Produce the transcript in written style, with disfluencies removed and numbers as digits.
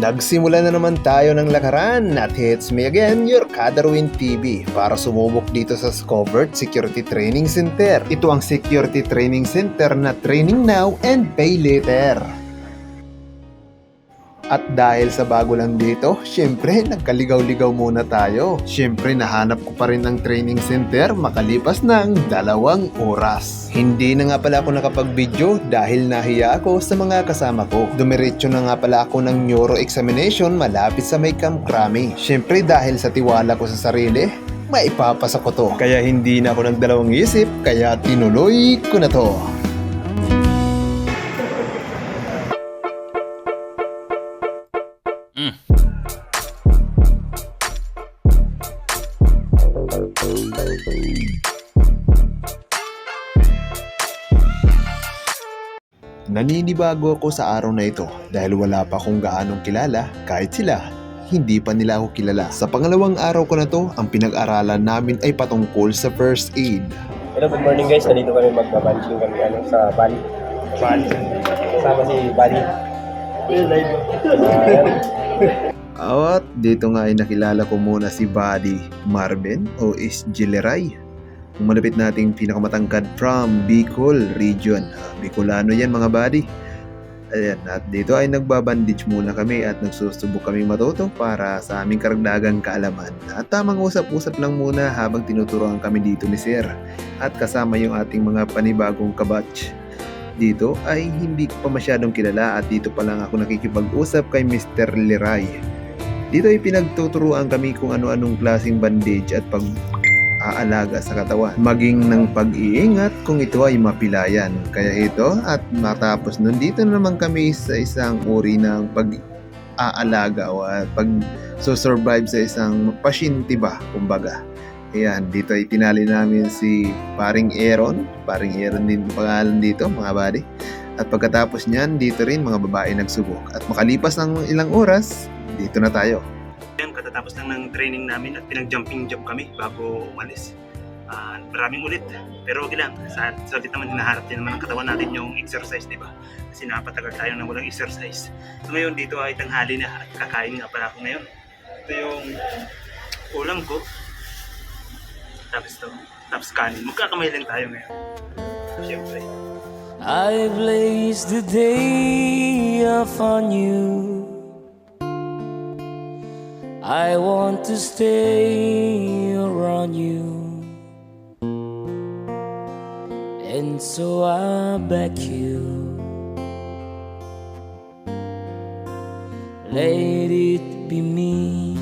Nagsimula na naman tayo ng lakaran at it's me again, your Kadarwin TV para sumubok dito sa Scovert Security Training Center. Ito ang Security Training Center na training now and pay later. At dahil sa bago lang dito, syempre nagkaligaw-ligaw muna tayo. Syempre nahanap ko pa rin ang training center makalipas ng 2 oras. Hindi na nga pala ako nakapag-video dahil nahiya ako sa mga kasama ko. Dumiretso na nga pala ako ng neuro examination malapit sa may Camp Crame. Syempre dahil sa tiwala ko sa sarili, maipapasa ko to. Kaya hindi na ako nagdalawang isip, kaya tinuloy ko na to. Naninibago ako sa araw na ito dahil wala pa akong gaanong kilala kahit sila hindi pa nila ako kilala. Sa pangalawang araw ko na to, ang pinag-aralan namin ay patungkol sa first aid. Hello, good morning guys. Nandito kami mag-bunching kami sa Bali. Kasama si Bali. At dito nga ay nakilala ko muna si Buddy Marvin o Isjileray. Ang malapit nating pinakamatangkad from Bicol region. Bicolano yan mga buddy. Ayan, at dito ay nagbabandage muna kami at nagsusubok kami matuto para sa aming karagdagang kaalaman. At tamang usap-usap lang muna habang tinuturoan kami dito ni Sir. At kasama yung ating mga panibagong kabatch. Dito ay hindi ko pa masyadong kilala at dito pa lang ako nakikipag-usap kay Mr. Liray. Dito ay pinagtuturuan kami kung ano-anong klaseng bandage at pag-aalaga sa katawan. Maging ng pag-iingat kung ito ay mapilayan. Kaya ito at matapos nun dito na naman kami sa isang uri ng pag-aalaga o pag-survive sa isang pasyente ba, kumbaga. Ayan, dito ay tinali namin si Paring Aaron. Paring Aaron din pangalan dito mga buddy. At pagkatapos niyan, dito rin mga babae nagsubok. At makalipas ng ilang oras, dito na tayo. Katatapos lang ng training namin at pinag-jumping jump kami bago umalis. Maraming ulit, pero okay lang. Sa naman, hinaharap din naman ng katawan natin yung exercise, di ba? Kasi napatagal tayo na walang exercise. So ngayon, dito ay tanghali na at kakain nga pala ako ngayon. Ito yung ulam ko. Tapos kanin. Magkakamay lang tayo ngayon. Siyempre. I blazed the day upon you. I want to stay around you, and so I beg you, let it be me.